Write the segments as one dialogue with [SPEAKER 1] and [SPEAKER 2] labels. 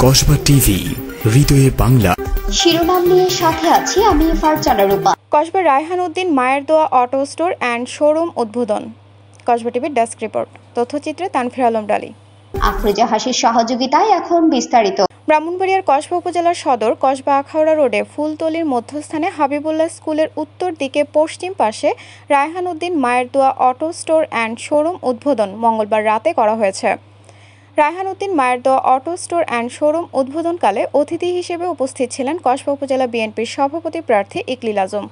[SPEAKER 1] Kasba TV, হৃদয়ে বাংলা।
[SPEAKER 2] শিরোনাম নিয়ে সাথে আছি আমি ফারজানা রূপা।
[SPEAKER 3] কসবার রায়হান উদ্দিন মায়ের দোয়া অটো স্টোর অ্যান্ড শোরুম উদ্বোধন। কসবা টিভির ডেস্ক রিপোর্ট, তথ্যচিত্রে তানফির আলম ডালি।
[SPEAKER 2] আফরোজা হাসির সহযোগিতায় এখন বিস্তারিত।
[SPEAKER 3] ব্রাহ্মণবাড়িয়ার কসবা উপজেলার সদর কসবা আখাউড়া রোডে ফুলতলির মধ্যস্থানে হাবিবুল্লাহ স্কুলের উত্তর দিকে পশ্চিম পাশে রায়হান উদ্দিন মায়ের দোয়া অটো স্টোর অ্যান্ড শোরুম উদ্বোধন মঙ্গলবার রাতে করা হয়েছে। রায়হান উদ্দিন মায়ের দোয়া অটো স্টোর অ্যান্ড শোরুম উদ্বোধনকালে অতিথি হিসেবে উপস্থিত ছিলেন কসবা উপজেলা বিএনপির সভাপতি প্রার্থী ইকলিল আজম,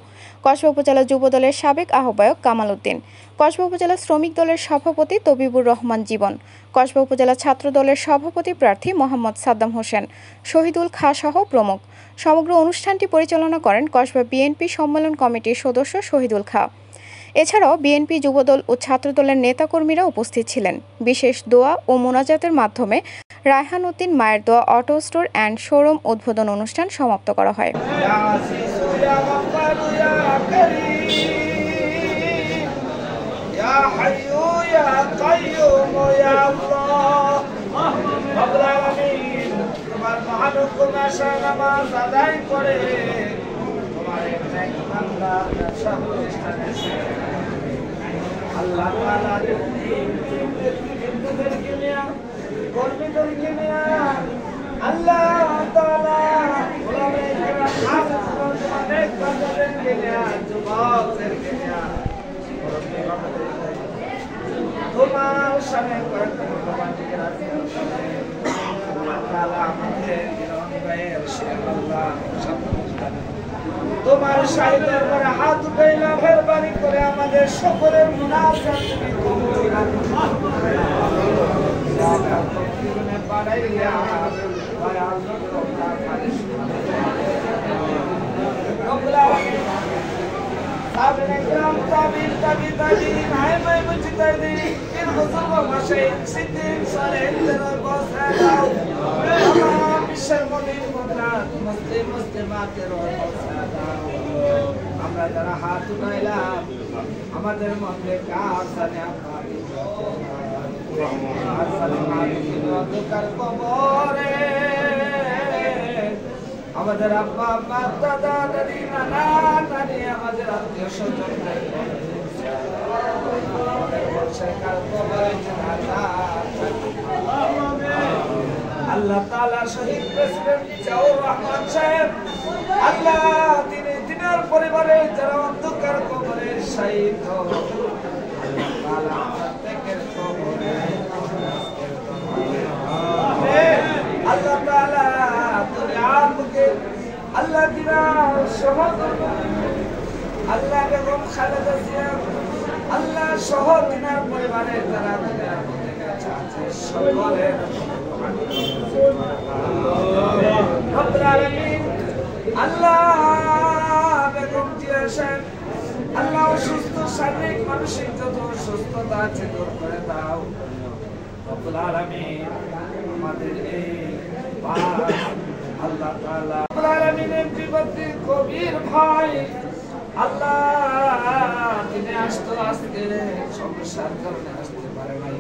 [SPEAKER 3] কসবা উপজেলা যুবদলের সাবেক আহ্বায়ক কামাল উদ্দিন, কসবা উপজেলা শ্রমিক দলের সভাপতি তবিবুর রহমান জীবন, কসবা উপজেলা ছাত্র দলের সভাপতি প্রার্থী মোহাম্মদ সাদ্দাম হোসেন, শহীদুল খাঁ সহ প্রমুখ। সমগ্র অনুষ্ঠানটি পরিচালনা করেন কসবা বিএনপি সম্মেলন কমিটির সদস্য শহীদুল খাঁ। এছাড়াও বিএনপি যুবদল ও ছাত্রদলের নেতাকর্মীরা উপস্থিত ছিলেন। বিশেষ দোয়া ও মোনাজাতের মাধ্যমে রায়হান উদ্দিন মায়ের দোয়া অটো স্টোর অ্যান্ড শোরুম উদ্বোধন অনুষ্ঠান সমাপ্ত করা হয়।
[SPEAKER 4] আল্লাহ তাআলা নেতৃবৃন্দদেরকে নিয়ে কর্মীদেরকে নিয়ে আল্লাহ তাআলা ওলামায়ে কেরাম অনেক বাচ্চাদেরকে নিয়ে যুবকদেরকে নিয়ে তোমার সামনে কয়েকটা ভগবান থেকে রাখতে আল্লাহ তাআলা আমাদের জীবনের আল্লাহ তোমার শাহী দরবারে হাত উঠাইলা মেহেরবানি করে আমাদের সকলের মুনাজাত তুমি কবুল করে জীবনে বাড়াইয়া দয়াল রব্বুল আলামিন সাবনে کرام তাবিন তাবিন আইমাই মুজতাহিদিন ইন বুজুর্গ মাশাইখ সিদ্দিক সালেহ তেরা বসা দাও तमाम বিশ্বের মুমিন মুমিনাত মুসলিম মুসলিমাতের বসা দাও। আমরা যারা হাত উঠাইলাম আমাদের মধ্যে কার জানে আমাদের আব্বা আম্মা দাদা দাদি নানা নানি আমাদের আত্মীয় স্বজন আল্লাহ তাআলা শহীদ প্রেসিডেন্ট জিয়াউর রহমান সাহেব আল্লাহ দিনের পরিবারে যারা অন্ধকার কবরে শহীদ আল্লাহ তাআলা তুমি আমকে আল্লাহ দিনার সহধর্মী আল্লাহ বেগম খালেদা জিয়া আল্লাহ সহ দিনার পরিবারে যারা দিনার মধ্যে আছে সকলের রব্বুল আলামিন আল্লাহ বেগম জিয়া সাহেব আল্লাহ সুস্থ শারীরিক মানসিক যত সুস্থতা আছে দূর করে দাও রব্বুল আলামিন। আমাদের এই আল্লাহ তাআলা রব্বুল আলামিনের জীবতি কবির ভাই আল্লাহ তিনি আসতো আজকে সমস্যার কারণে আসতে পারে নাই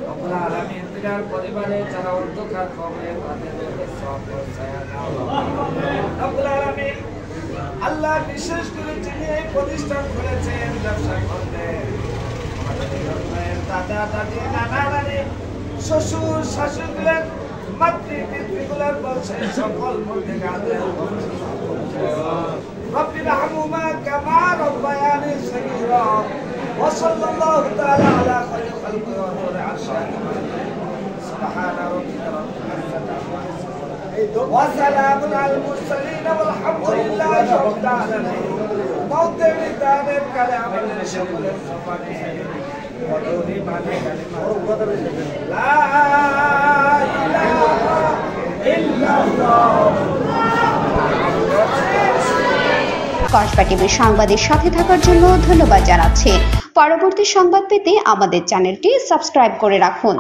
[SPEAKER 4] রব্বুল আলামিন তার পরিবারে যারা অন্ধকার কবরে তাদের সব পৌঁছায়া দাও রব্বুল আলামিন। আল্লাহ বিশেষ করে যিনি এই প্রতিষ্ঠান করেছেন ব্যবসা করতেন আমাদের দাদা দাদি নানা নানি শ্বশুর শাশুড়িদের মাতৃ পিতৃগুলোর বংশে সকল মধ্যে গাদের رب ارحمهما كما ربياني صغيرا وصلى الله تعالى على خير خلقه ونور عرشه سبحان ربك رب العزة عما يصفون وسلام على المرسلين والحمد لله رب العالمين موطن دار الكلام الشكر الصفاني ودوري مالك لا اله الا الله।
[SPEAKER 2] কসবা টিভির সংবাদের সাথে থাকার জন্য ধন্যবাদ জানাচ্ছি। পরবর্তী সংবাদ পেতে আমাদের চ্যানেলটি সাবস্ক্রাইব করে রাখুন।